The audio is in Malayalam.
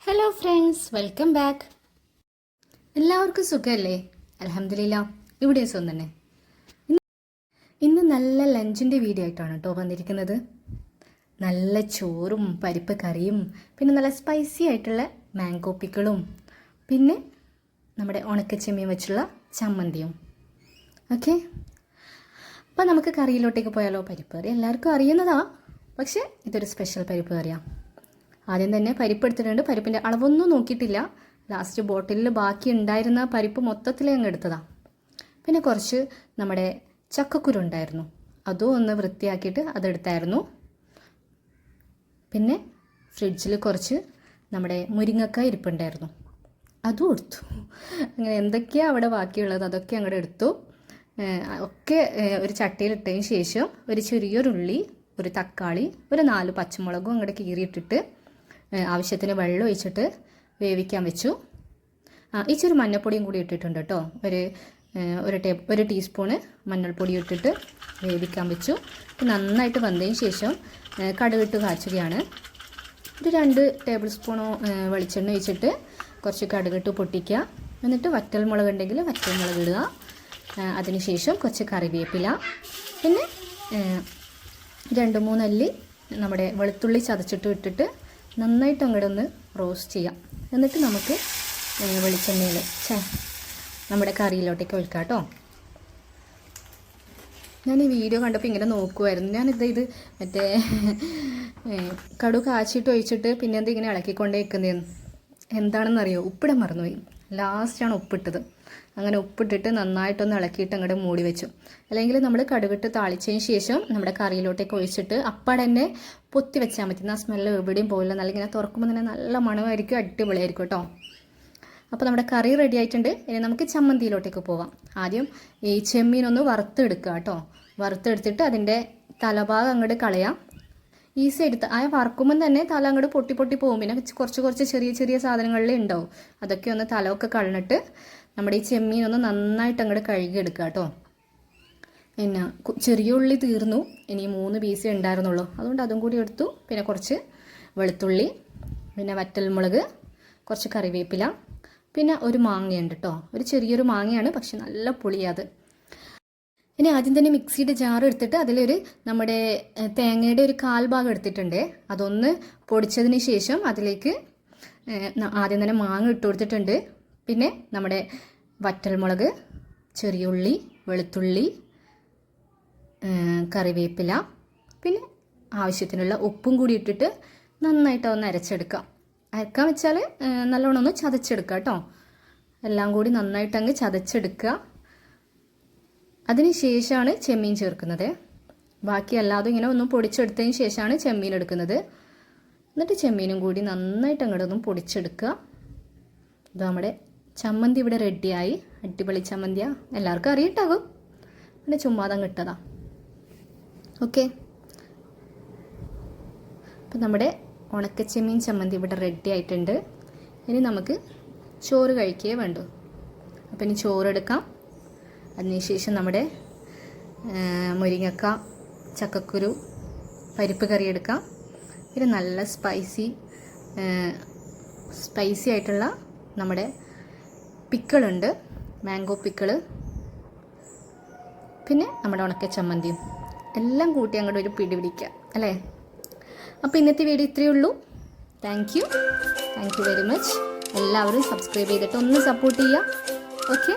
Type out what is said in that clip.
Hello friends, welcome back. എല്ലാവർക്കും സുഖമല്ലേ? അൽഹംദുലില്ലാ, ഇവിടെ സുഖം തന്നെ. ഇന്ന് നല്ല ലഞ്ചിൻ്റെ വീഡിയോ ആയിട്ടാണ് കേട്ടോ വന്നിരിക്കുന്നത്. നല്ല ചോറും പരിപ്പ് കറിയും പിന്നെ നല്ല സ്പൈസി ആയിട്ടുള്ള മാംഗോ പിക്കിളും പിന്നെ നമ്മുടെ ഉണക്കച്ചെമ്മീൻ വെച്ചുള്ള ചമ്മന്തിയും. ഓക്കെ, അപ്പോൾ നമുക്ക് കറിയിലോട്ടേക്ക് പോയാലോ. പരിപ്പ് കറി എല്ലാവർക്കും അറിയുന്നതാ, പക്ഷേ ഇതൊരു സ്പെഷ്യൽ പരിപ്പ് കറിയാണ്. ആദ്യം തന്നെ പരിപ്പ് എടുത്തിട്ടുണ്ട്. പരിപ്പിൻ്റെ അളവൊന്നും നോക്കിയിട്ടില്ല. ലാസ്റ്റ് ബോട്ടിലിൽ ബാക്കി ഉണ്ടായിരുന്ന പരിപ്പ് മൊത്തത്തിൽ അങ്ങ് എടുത്തതാണ്. പിന്നെ കുറച്ച് നമ്മുടെ ചക്കക്കുരു ഉണ്ടായിരുന്നു, അതും ഒന്ന് വൃത്തിയാക്കിയിട്ട് അതെടുത്തായിരുന്നു. പിന്നെ ഫ്രിഡ്ജിൽ കുറച്ച് നമ്മുടെ മുരിങ്ങക്കായ ഇരിപ്പുണ്ടായിരുന്നു, അതും എടുത്തു. അങ്ങനെ എന്തൊക്കെയാണ് അവിടെ ബാക്കിയുള്ളത് അതൊക്കെ അങ്ങോട്ട് എടുത്തു. ഒക്കെ ഒരു ചട്ടിയിലിട്ടതിന് ശേഷം ഒരു ചെറിയൊരുള്ളി, ഒരു തക്കാളി, ഒരു 4 പച്ചമുളകും അങ്ങോട്ട് കീറിയിട്ടിട്ട് ആവശ്യത്തിന് വെള്ളം ഒഴിച്ചിട്ട് വേവിക്കാൻ വെച്ചു. ഇച്ചിരി മഞ്ഞൾപ്പൊടിയും കൂടി ഇട്ടിട്ടുണ്ട് കേട്ടോ. ഒരു ടീസ്പൂണ് മഞ്ഞൾപ്പൊടി ഇട്ടിട്ട് വേവിക്കാൻ വെച്ചു. നന്നായിട്ട് വന്നതിന് ശേഷം കടുകിട്ട് കാച്ചുകയാണ്. ഒരു 2 ടേബിൾ സ്പൂണോ വെളിച്ചെണ്ണ ഒഴിച്ചിട്ട് കുറച്ച് കടുകിട്ട് പൊട്ടിക്കുക. എന്നിട്ട് വറ്റൽമുളക് ഉണ്ടെങ്കിൽ വറ്റൽമുളക് ഇടുക. അതിനുശേഷം കുറച്ച് കറിവേപ്പില, പിന്നെ 2-3 അല്ലി നമ്മുടെ വെളുത്തുള്ളി ചതച്ചിട്ട് ഇട്ടിട്ട് നന്നായിട്ട് അങ്ങോട്ട് ഒന്ന് റോസ്റ്റ് ചെയ്യാം. എന്നിട്ട് നമുക്ക് വെളിച്ചെണ്ണയിൽ നമ്മുടെ കറിയിലോട്ടേക്ക് ഒഴിക്കാം കേട്ടോ. ഞാൻ ഈ വീഡിയോ കണ്ടപ്പോൾ ഇങ്ങനെ നോക്കുമായിരുന്നു. ഞാനിത് മറ്റേ കടുക് കാച്ചിട്ട് ഒഴിച്ചിട്ട് പിന്നെ എന്താ ഇങ്ങനെ ഇളക്കിക്കൊണ്ടേ വെക്കുന്നതെന്ന് എന്താണെന്നറിയോ, ഉപ്പിടാൻ മറന്നുപോയി. ലാസ്റ്റാണ് ഉപ്പിട്ടത്. അങ്ങനെ ഉപ്പിട്ടിട്ട് നന്നായിട്ടൊന്ന് ഇളക്കിയിട്ട് അങ്ങോട്ട് മൂടി വെച്ചു. അല്ലെങ്കിൽ നമ്മൾ കടുകിട്ട് താളിച്ചതിന് ശേഷം നമ്മുടെ കറിയിലോട്ടേക്ക് ഒഴിച്ചിട്ട് അപ്പാടെ തന്നെ പൊത്തി വെച്ചാൽ മതി. ആ സ്മെല്ല് എവിടെയും പോയില്ല. നല്ല ഇങ്ങനെ തുറക്കുമ്പോൾ തന്നെ നല്ല മണമായിരിക്കും, അടിപൊളിയായിരിക്കും കേട്ടോ. അപ്പോൾ നമ്മുടെ കറി റെഡി ആയിട്ടുണ്ട്. ഇനി നമുക്ക് ചമ്മന്തിയിലോട്ടേക്ക് പോവാം. ആദ്യം ഈ ചെമ്മീനൊന്ന് വറുത്തെടുക്കുക കേട്ടോ. വറുത്തെടുത്തിട്ട് അതിൻ്റെ തലഭാഗം അങ്ങോട്ട് കളയാം. ഈസി എടുത്ത് വറക്കുമ്പം തന്നെ തല അങ്ങോട്ട് പൊട്ടി പോകും. പിന്നെ കുറച്ച് ചെറിയ സാധനങ്ങളിലേ ഉണ്ടാവും. അതൊക്കെ ഒന്ന് തലമൊക്കെ കളഞ്ഞിട്ട് നമ്മുടെ ഈ ചെമ്മീനൊന്ന് നന്നായിട്ട് അങ്ങോട്ട് കഴുകിയെടുക്കുക കേട്ടോ. പിന്നെ ചെറിയ ഉള്ളി തീർന്നു, ഇനി 3 പീസേ ഉണ്ടായിരുന്നുള്ളൂ. അതുകൊണ്ട് അതും കൂടി എടുത്തു. പിന്നെ കുറച്ച് വെളുത്തുള്ളി, പിന്നെ വറ്റൽമുളക്, കുറച്ച് കറിവേപ്പില, പിന്നെ ഒരു മാങ്ങയുണ്ട് കേട്ടോ. ഒരു ചെറിയൊരു മാങ്ങയാണ്, പക്ഷെ നല്ല പുളിയത്. ഇനി ആദ്യം തന്നെ മിക്സിയുടെ ജാർ എടുത്തിട്ട് അതിലൊരു നമ്മുടെ തേങ്ങയുടെ ഒരു 1/4 ഭാഗം എടുത്തിട്ടുണ്ട്. അതൊന്ന് പൊടിച്ചതിന് ശേഷം അതിലേക്ക് ആദ്യം തന്നെ മാങ്ങ ഇട്ട് കൊടുത്തിട്ടുണ്ട്. പിന്നെ നമ്മുടെ വറ്റൽമുളക്, ചെറിയുള്ളി, വെളുത്തുള്ളി, കറിവേപ്പില, പിന്നെ ആവശ്യത്തിനുള്ള ഉപ്പും കൂടി ഇട്ടിട്ട് നന്നായിട്ട് ഒന്ന് അരച്ചെടുക്കാം. അരക്കാൻ വെച്ചാൽ നല്ലോണം ഒന്ന് ചതച്ചെടുക്കുക കേട്ടോ. എല്ലാം കൂടി നന്നായിട്ട് അങ്ങ് ചതച്ചെടുക്കുക. അതിന് ശേഷമാണ് ചെമ്മീൻ ചേർക്കുന്നത്. ബാക്കി അല്ലാതെ ഇങ്ങനെ ഒന്ന് പൊടിച്ചെടുത്തതിന് ശേഷമാണ് ചെമ്മീൻ എടുക്കുന്നത്. എന്നിട്ട് ചെമ്മീനും കൂടി നന്നായിട്ട് അങ്ങോട്ടൊന്നും പൊടിച്ചെടുക്കുക. ഇത് നമ്മുടെ ചമ്മന്തി ഇവിടെ റെഡിയായി. അടിപൊളി ചമ്മന്തിയാണ്, എല്ലാവർക്കും അറിയിട്ടാകും. പിന്നെ ചുമ്മാതം കിട്ടതാ. ഓക്കെ, അപ്പം നമ്മുടെ ഉണക്കച്ചെമ്മീൻ ചമ്മന്തി ഇവിടെ റെഡി ആയിട്ടുണ്ട്. ഇനി നമുക്ക് ചോറ് കഴിക്കേ വേണ്ടു. അപ്പം ഇനി ചോറെടുക്കാം. അതിനുശേഷം നമ്മുടെ മുരിങ്ങക്ക, ചക്കക്കുരു, പരിപ്പ് കറി എടുക്കാം. പിന്നെ നല്ല സ്പൈസി ആയിട്ടുള്ള നമ്മുടെ പിക്കിളുണ്ട്, മാംഗോ പിക്കിള്, പിന്നെ നമ്മുടെ ഉണക്ക ചമ്മന്തിയും എല്ലാം കൂട്ടി അങ്ങോട്ട് ഒരു പിടി പിടിക്കുക അല്ലേ. അപ്പോൾ ഇന്നത്തെ വീഡിയോ ഇത്രയേ ഉള്ളൂ. Thank you very much. എല്ലാവരും സബ്സ്ക്രൈബ് ചെയ്തിട്ട് ഒന്ന് സപ്പോർട്ട് ചെയ്യുക. ഓക്കെ.